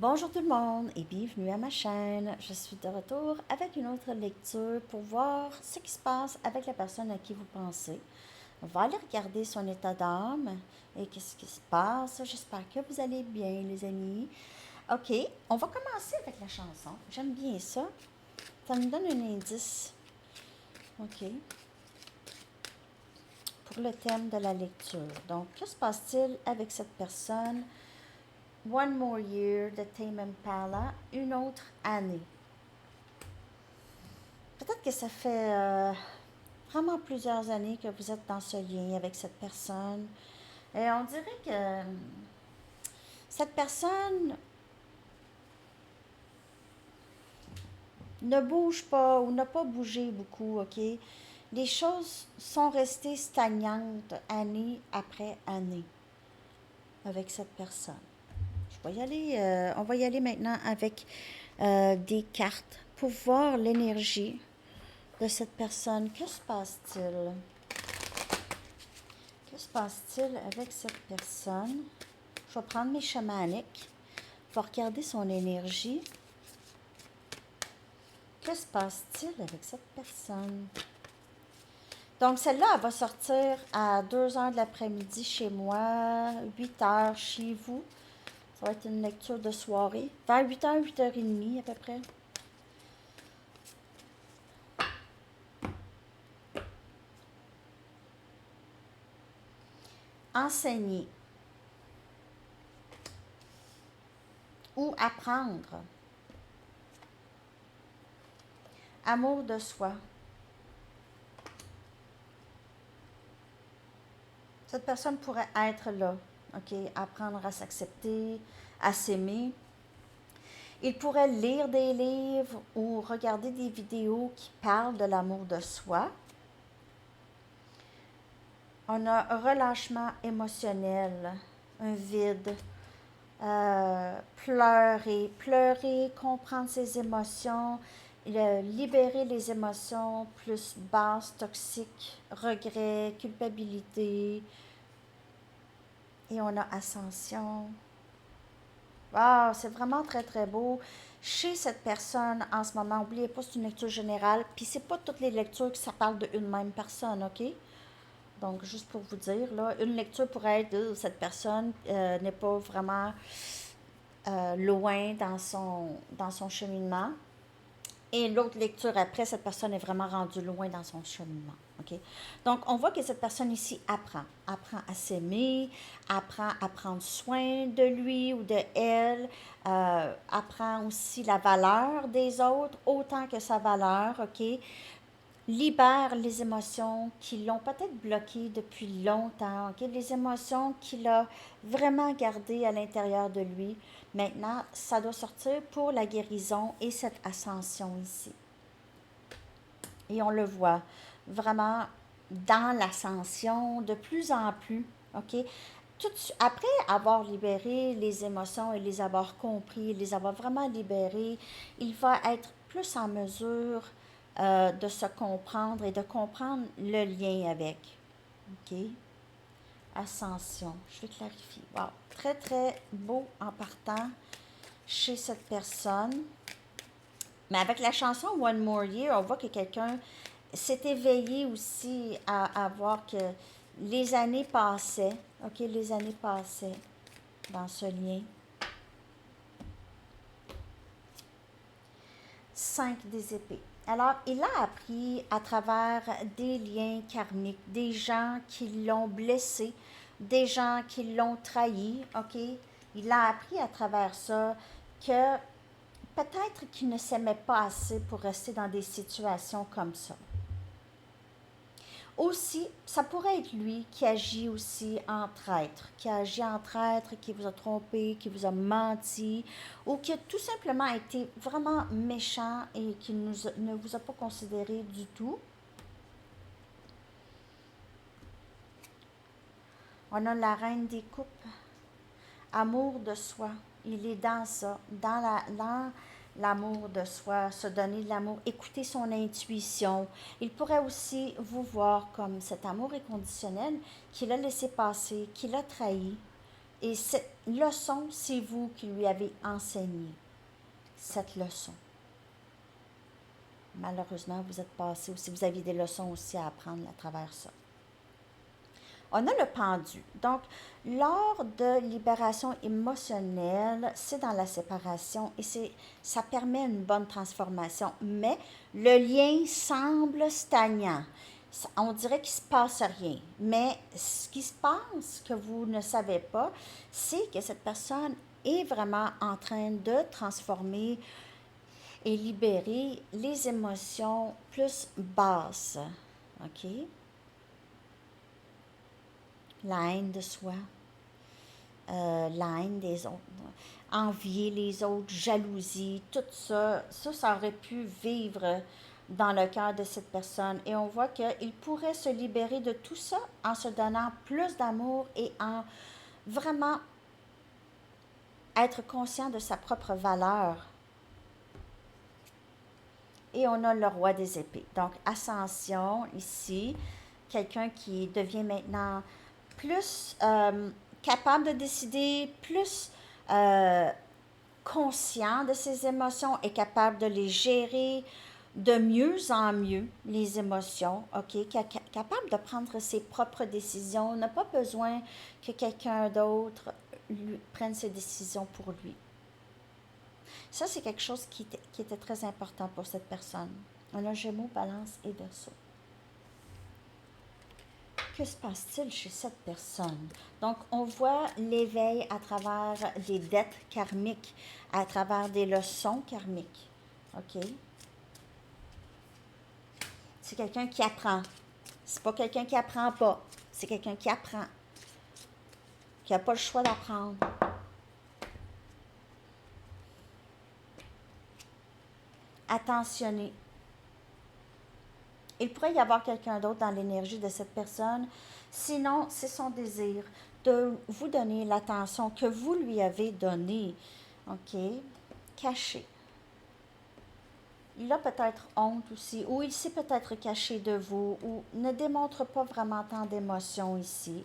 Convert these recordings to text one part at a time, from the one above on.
Bonjour tout le monde et bienvenue à ma chaîne. Je suis de retour avec une autre lecture pour voir ce qui se passe avec la personne à qui vous pensez. On va aller regarder son état d'âme et qu'est-ce qui se passe. J'espère que vous allez bien, les amis. Ok, on va commencer avec la chanson. J'aime bien ça. Ça me donne un indice. Ok, pour le thème de la lecture. Donc, que se passe-t-il avec cette personne? One More Year de Tame Impala, une autre année. Peut-être que ça fait vraiment plusieurs années que vous êtes dans ce lien avec cette personne. Et on dirait que cette personne ne bouge pas ou n'a pas bougé beaucoup, OK? Les choses sont restées stagnantes année après année avec cette personne. Je vais y aller, on va y aller maintenant avec des cartes pour voir l'énergie de cette personne. Que se passe-t-il? Que se passe-t-il avec cette personne? Je vais prendre mes chamaniques. Je vais regarder son énergie. Que se passe-t-il avec cette personne? Donc, celle-là, elle va sortir à 2 heures de l'après-midi chez moi, 8 heures chez vous. Ça va être une lecture de soirée. Vers 8 heures, 8h30 à peu près. Enseigner ou apprendre. Amour de soi. Cette personne pourrait être là, OK? Apprendre à s'accepter, à s'aimer. Il pourrait lire des livres ou regarder des vidéos qui parlent de l'amour de soi. On a un relâchement émotionnel, un vide, pleurer, comprendre ses émotions, libérer les émotions plus basses, toxiques, regrets, culpabilité. Et on a ascension. Wow, c'est vraiment très très beau. Chez cette personne en ce moment, n'oubliez pas, c'est une lecture générale, puis c'est pas toutes les lectures que ça parle d'une même personne, OK? Donc, juste pour vous dire, là, une lecture pourrait être de cette personne n'est pas vraiment loin dans son cheminement. Et l'autre lecture après, cette personne est vraiment rendue loin dans son cheminement. OK? Donc, on voit que cette personne ici apprend à s'aimer, apprend à prendre soin de lui ou de elle, apprend aussi la valeur des autres autant que sa valeur, OK? Libère les émotions qui l'ont peut-être bloqué depuis longtemps, OK? Les émotions qu'il a vraiment gardées à l'intérieur de lui. Maintenant, ça doit sortir pour la guérison et cette ascension ici. Et on le voit vraiment dans l'ascension de plus en plus, OK? Après avoir libéré les émotions et les avoir compris, les avoir vraiment libérées, il va être plus en mesure de se comprendre et de comprendre le lien avec. OK? Ascension. Je vais clarifier. Wow. Très, très beau en partant chez cette personne. Mais avec la chanson One More Year, on voit que quelqu'un s'est éveillé aussi à voir que les années passaient. OK, les années passaient dans ce lien. 5 des épées. Alors, il a appris à travers des liens karmiques, des gens qui l'ont blessé, des gens qui l'ont trahi, OK? Il a appris à travers ça que peut-être qu'il ne s'aimait pas assez pour rester dans des situations comme ça. Aussi, ça pourrait être lui qui agit aussi en traître, qui vous a trompé, qui vous a menti, ou qui a tout simplement été vraiment méchant et qui ne vous a pas considéré du tout. On a la reine des coupes, amour de soi. Il est dans ça, dans l'amour de soi, se donner de l'amour, écouter son intuition. Il pourrait aussi vous voir comme cet amour inconditionnel qu'il a laissé passer, qu'il a trahi, Et cette leçon, c'est vous qui lui avez enseigné cette leçon. Malheureusement, vous êtes passé aussi, vous aviez des leçons aussi à apprendre à travers ça. On a le pendu. Donc, lors de libération émotionnelle, c'est dans la séparation et ça permet une bonne transformation. Mais le lien semble stagnant. On dirait qu'il ne se passe rien. Mais ce qui se passe, que vous ne savez pas, c'est que cette personne est vraiment en train de transformer et libérer les émotions plus basses. OK? La haine de soi, la haine des autres, envier les autres, jalousie, tout ça, ça aurait pu vivre dans le cœur de cette personne. Et on voit qu'il pourrait se libérer de tout ça en se donnant plus d'amour et en vraiment être conscient de sa propre valeur. Et on a le roi des épées. Donc, ascension ici, quelqu'un qui devient maintenant plus capable de décider, plus conscient de ses émotions, est capable de les gérer de mieux en mieux, les émotions, OK? Capable de prendre ses propres décisions, n'a pas besoin que quelqu'un d'autre prenne ses décisions pour lui. Ça, c'est quelque chose qui était très important pour cette personne. On a Gémeaux, Balance et Verseau. Que se passe-t-il chez cette personne? Donc, on voit l'éveil à travers des dettes karmiques, à travers des leçons karmiques. OK? C'est quelqu'un qui apprend. C'est pas quelqu'un qui apprend pas. C'est quelqu'un qui apprend. Qui n'a pas le choix d'apprendre. Attentionné. Il pourrait y avoir quelqu'un d'autre dans l'énergie de cette personne. Sinon, c'est son désir de vous donner l'attention que vous lui avez donnée. OK? Caché. Il a peut-être honte aussi, ou il s'est peut-être caché de vous, ou ne démontre pas vraiment tant d'émotions ici.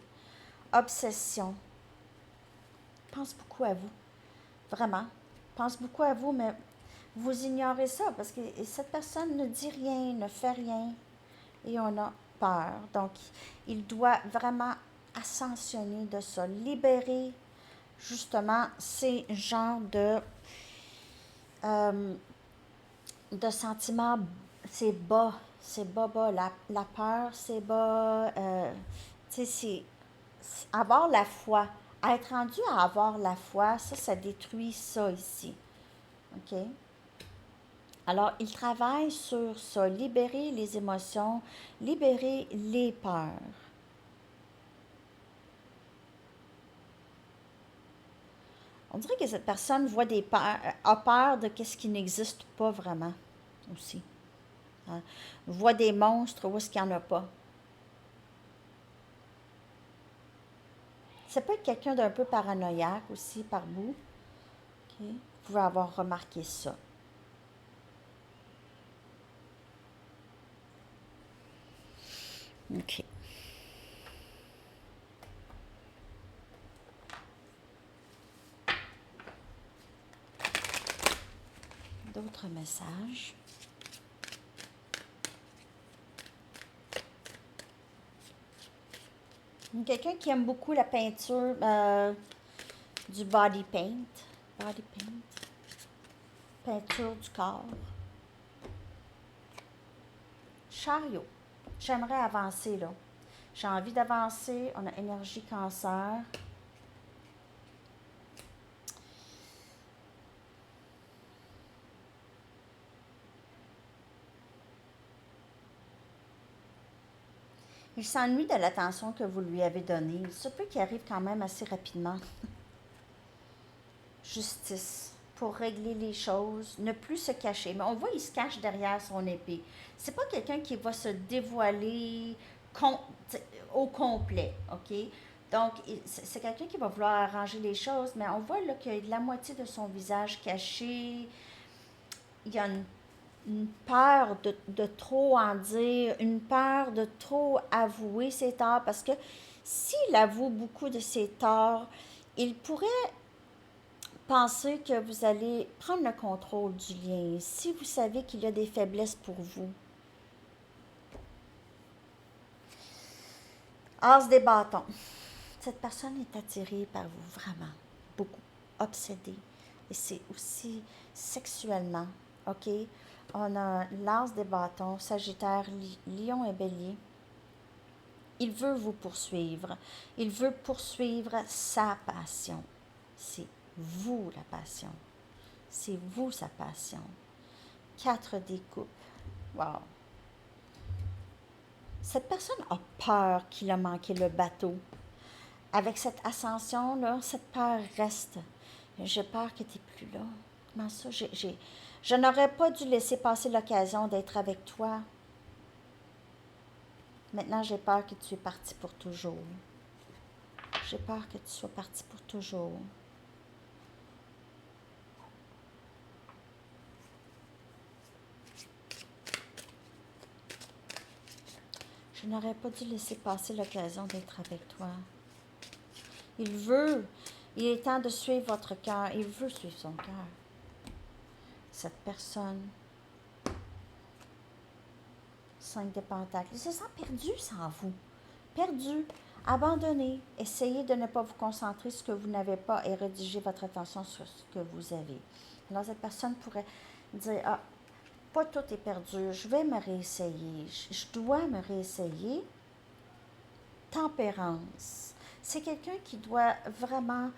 Obsession. Pense beaucoup à vous. Vraiment. Pense beaucoup à vous, mais vous ignorez ça parce que cette personne ne dit rien, ne fait rien. Et on a peur. Donc, il doit vraiment ascensionner de ça, libérer justement ces genres de sentiments, c'est bas, la peur, c'est bas, tu sais, c'est avoir la foi. Être rendu à avoir la foi, ça détruit ça ici. OK? Alors, il travaille sur ça, libérer les émotions, libérer les peurs. On dirait que cette personne voit des peurs, a peur de ce qui n'existe pas vraiment aussi. Hein? Voit des monstres où est-ce qu'il n'y en a pas. Ça peut être quelqu'un d'un peu paranoïaque aussi par bout. Okay? Vous pouvez avoir remarqué ça. OK. D'autres messages. Quelqu'un qui aime beaucoup la peinture du body paint. Body paint. Peinture du corps. Chariot. J'aimerais avancer là. J'ai envie d'avancer. On a énergie cancer. Il s'ennuie de l'attention que vous lui avez donnée. Il se peut qu'il arrive quand même assez rapidement. Justice. Pour régler les choses, ne plus se cacher. Mais on voit, il se cache derrière son épée. C'est pas quelqu'un qui va se dévoiler au complet, OK? Donc, c'est quelqu'un qui va vouloir arranger les choses, mais on voit là qu'il y a la moitié de son visage caché. Il y a une peur de trop en dire, une peur de trop avouer ses torts, parce que s'il avoue beaucoup de ses torts, Il pourrait penser que vous allez prendre le contrôle du lien. Si vous savez qu'il y a des faiblesses pour vous. As des bâtons. Cette personne est attirée par vous, vraiment, beaucoup, obsédée. Et c'est aussi sexuellement, OK? On a l'as des bâtons, Sagittaire, Lion et Bélier. Il veut vous poursuivre. Il veut poursuivre sa passion. C'est vous la passion. C'est vous sa passion. 4 des coupes. Wow. Cette personne a peur qu'il a manqué le bateau. Avec cette ascension-là, cette peur reste. J'ai peur que tu n'es plus là. Comment ça? Je n'aurais pas dû laisser passer l'occasion d'être avec toi. Maintenant, j'ai peur que tu es parti pour toujours. J'ai peur que tu sois parti pour toujours. Je n'aurais pas dû laisser passer l'occasion d'être avec toi. Il veut. Il est temps de suivre votre cœur. Il veut suivre son cœur. Cette personne. 5 de Pentacles. Il se sent perdu sans vous. Perdu. Abandonné. Essayez de ne pas vous concentrer sur ce que vous n'avez pas et rédiger votre attention sur ce que vous avez. Alors, cette personne pourrait dire, ah, pas tout est perdu. Je vais me réessayer. Je dois me réessayer. Tempérance. C'est quelqu'un qui doit vraiment...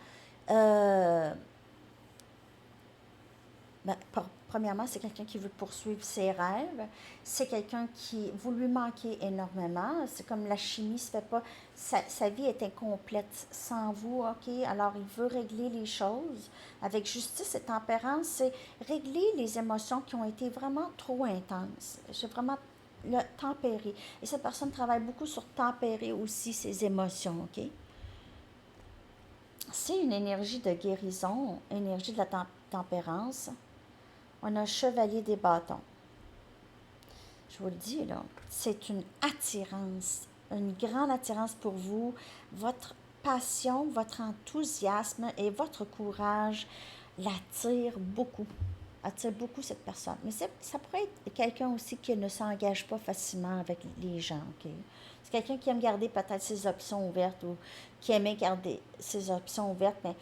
premièrement, c'est quelqu'un qui veut poursuivre ses rêves. C'est quelqu'un qui... Vous lui manquez énormément. C'est comme la chimie se fait pas... Sa vie est incomplète sans vous, OK? Alors, il veut régler les choses. Avec justice et tempérance, c'est régler les émotions qui ont été vraiment trop intenses. J'ai vraiment le tempérer. Et cette personne travaille beaucoup sur tempérer aussi ses émotions, OK? C'est une énergie de guérison, énergie de la tempérance. On a chevalier des bâtons. Je vous le dis, là, c'est une attirance, une grande attirance pour vous. Votre passion, votre enthousiasme et votre courage l'attire beaucoup. Attire beaucoup cette personne. Mais ça pourrait être quelqu'un aussi qui ne s'engage pas facilement avec les gens, OK? C'est quelqu'un qui aime garder peut-être ses options ouvertes ou qui aimait garder ses options ouvertes, mais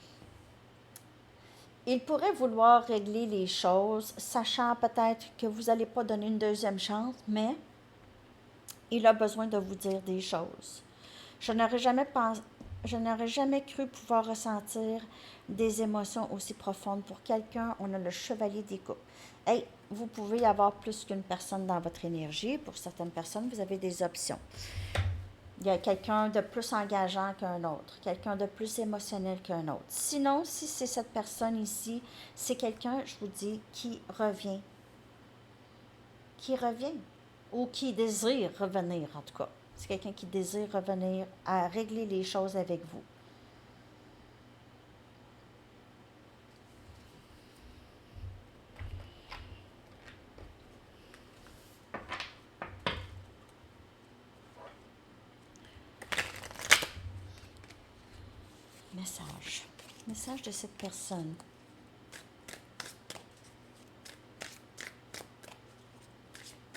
il pourrait vouloir régler les choses, sachant peut-être que vous n'allez pas donner une deuxième chance, mais il a besoin de vous dire des choses. Je n'aurais jamais cru pouvoir ressentir des émotions aussi profondes pour quelqu'un. On a le chevalier des coupes. Hey, vous pouvez avoir plus qu'une personne dans votre énergie. Pour certaines personnes, vous avez des options. Il y a quelqu'un de plus engageant qu'un autre, quelqu'un de plus émotionnel qu'un autre. Sinon, si c'est cette personne ici, c'est quelqu'un, je vous dis, qui revient ou qui désire revenir en tout cas. C'est quelqu'un qui désire revenir à régler les choses avec vous. Message de cette personne.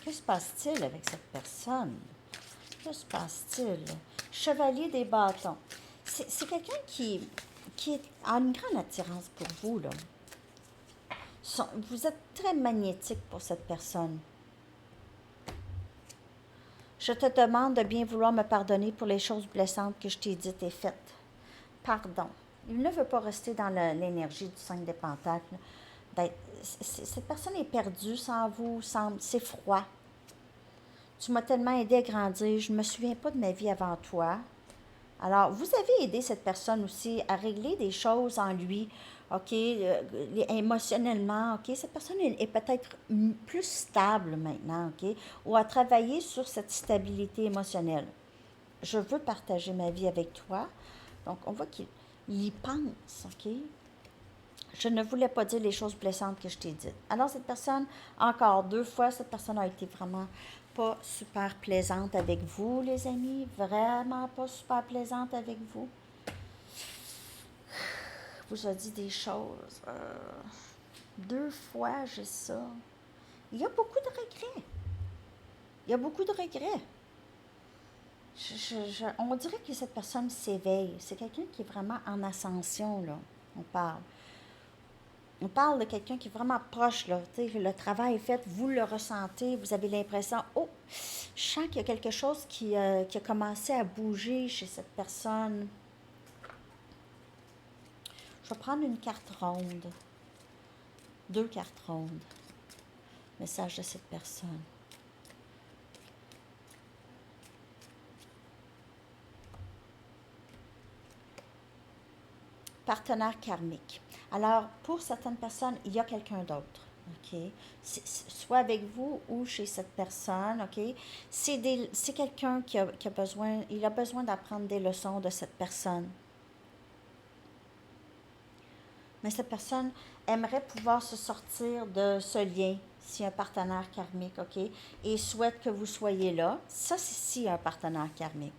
Que se passe-t-il avec cette personne? Que se passe-t-il? Chevalier des bâtons. C'est quelqu'un qui a une grande attirance pour vous, là. Vous êtes très magnétique pour cette personne. Je te demande de bien vouloir me pardonner pour les choses blessantes que je t'ai dites et faites. Pardon. Il ne veut pas rester dans l'énergie du 5 de Pentacles. Cette personne est perdue sans vous, c'est froid. Tu m'as tellement aidé à grandir, je ne me souviens pas de ma vie avant toi. Alors, vous avez aidé cette personne aussi à régler des choses en lui, OK, émotionnellement, OK. Cette personne est peut-être plus stable maintenant, OK, ou à travailler sur cette stabilité émotionnelle. Je veux partager ma vie avec toi. Donc, on voit qu'il y pense, OK. Je ne voulais pas dire les choses blessantes que je t'ai dites. Alors, cette personne, encore 2 fois, cette personne a été vraiment pas super plaisante avec vous, les amis. Vraiment pas super plaisante avec vous. vous a dit des choses. 2 fois, j'ai ça. Il y a beaucoup de regrets. Il y a beaucoup de regrets. On dirait que cette personne s'éveille. C'est quelqu'un qui est vraiment en ascension, là. On parle. On parle de quelqu'un qui est vraiment proche, là. Tu sais, le travail est fait, vous le ressentez, vous avez l'impression, oh, je sens qu'il y a quelque chose qui a commencé à bouger chez cette personne. Je vais prendre une carte ronde. 2 cartes rondes. Message de cette personne. Partenaire karmique. Alors, pour certaines personnes, il y a quelqu'un d'autre. OK? Soit avec vous ou chez cette personne. OK? C'est quelqu'un qui a besoin, il a besoin d'apprendre des leçons de cette personne. Mais cette personne aimerait pouvoir se sortir de ce lien, si un partenaire karmique, OK? Et souhaite que vous soyez là. Ça, c'est si un partenaire karmique.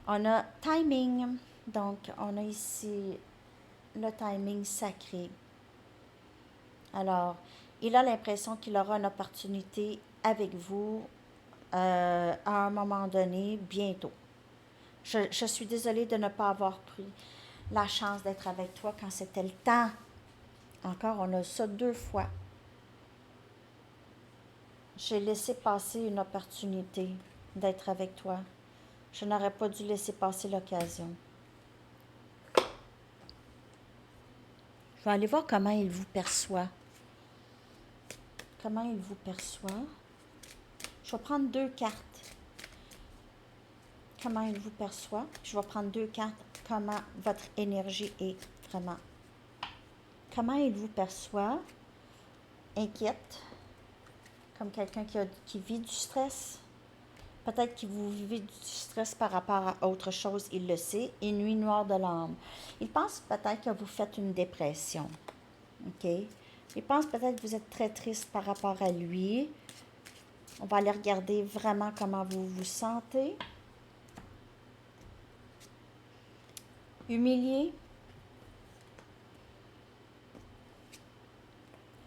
On a timing. Donc, on a ici le timing sacré. Alors, il a l'impression qu'il aura une opportunité avec vous à un moment donné, bientôt. Je suis désolée de ne pas avoir pris la chance d'être avec toi quand c'était le temps. Encore, on a ça 2 fois. J'ai laissé passer une opportunité d'être avec toi. Je n'aurais pas dû laisser passer l'occasion. Je vais aller voir comment il vous perçoit. Comment il vous perçoit. Je vais prendre 2 cartes. Comment il vous perçoit. Je vais prendre 2 cartes. Comment votre énergie est vraiment. Comment il vous perçoit. Inquiète. Comme quelqu'un qui vit du stress. Peut-être que vous vivez du stress par rapport à autre chose, il le sait. Et nuit noire de l'âme. Il pense peut-être que vous faites une dépression. OK? Il pense peut-être que vous êtes très triste par rapport à lui. On va aller regarder vraiment comment vous vous sentez. Humilié.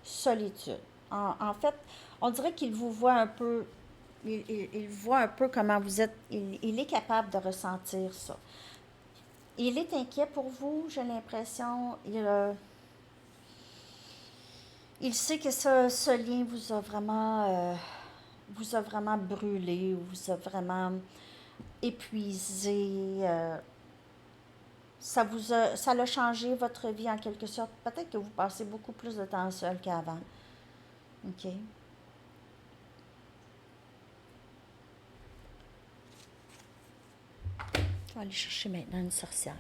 Solitude. En fait, on dirait qu'il vous voit un peu, il voit un peu comment vous êtes, il est capable de ressentir ça. Il est inquiet pour vous, j'ai l'impression. Il sait que ce lien vous a vraiment brûlé, vous a vraiment épuisé. Ça l'a changé votre vie en quelque sorte. Peut-être que vous passez beaucoup plus de temps seul qu'avant. OK? On va aller chercher maintenant une sorcière.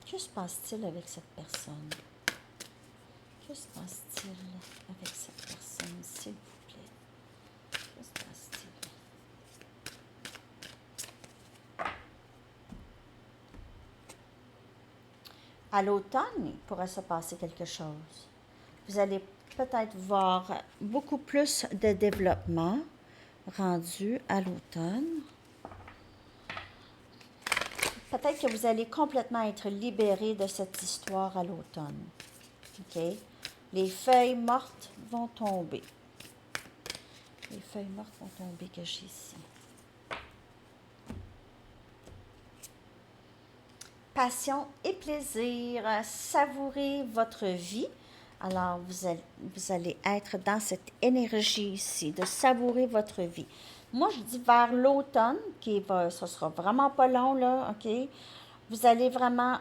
Que se passe-t-il avec cette personne? Que se passe-t-il avec cette personne, s'il vous plaît? Que se passe-t-il? À l'automne, il pourrait se passer quelque chose. Vous allez peut-être voir beaucoup plus de développement rendu à l'automne. Peut-être que vous allez complètement être libéré de cette histoire à l'automne. OK? Les feuilles mortes vont tomber. Les feuilles mortes vont tomber que j'ai ici. Passion et plaisir. Savourez votre vie. Alors, vous allez être dans cette énergie ici, de savourer votre vie. Moi, je dis vers l'automne, ce sera vraiment pas long, là, OK? Vous allez vraiment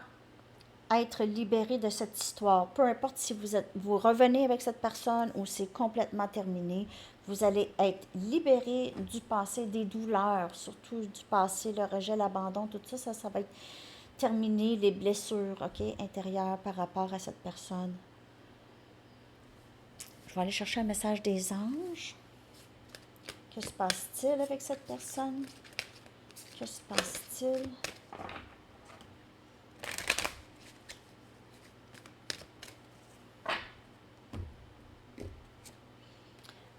être libéré de cette histoire. Peu importe si vous revenez avec cette personne ou c'est complètement terminé, vous allez être libéré du passé, des douleurs, surtout du passé, le rejet, l'abandon, tout ça, ça va être terminé, les blessures, OK, intérieures par rapport à cette personne. Je vais aller chercher un message des anges. Que se passe-t-il avec cette personne? Que se passe-t-il?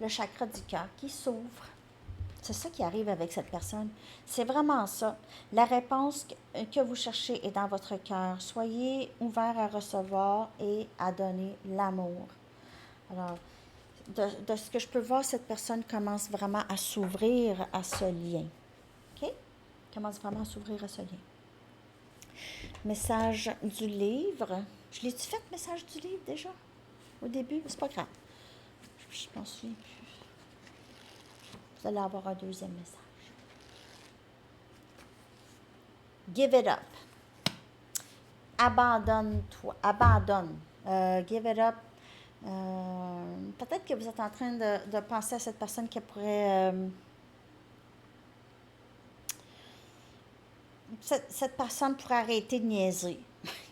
Le chakra du cœur qui s'ouvre. C'est ça qui arrive avec cette personne. C'est vraiment ça. La réponse que vous cherchez est dans votre cœur. Soyez ouvert à recevoir et à donner l'amour. Alors, de ce que je peux voir, cette personne commence vraiment à s'ouvrir à ce lien. OK? Commence vraiment à s'ouvrir à ce lien. Message du livre. Je l'ai-tu fait, message du livre déjà? Au début? C'est pas grave. Je m'en souviens plus. Vous allez avoir un deuxième message. Give it up. Abandonne-toi. Abandonne. Give it up. Peut-être que vous êtes en train de penser à cette personne qui pourrait... cette personne pourrait arrêter de niaiser.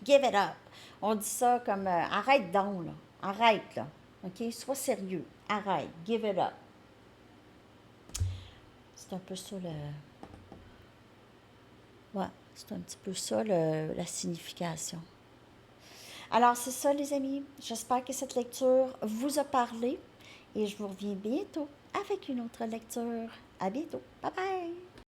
Give it up. On dit ça comme arrête donc, là. Arrête, là. OK? Sois sérieux. Arrête. Give it up. C'est un peu ça le. Ouais, c'est un petit peu ça la signification. Alors, c'est ça, les amis. J'espère que cette lecture vous a parlé et je vous reviens bientôt avec une autre lecture. À bientôt. Bye bye!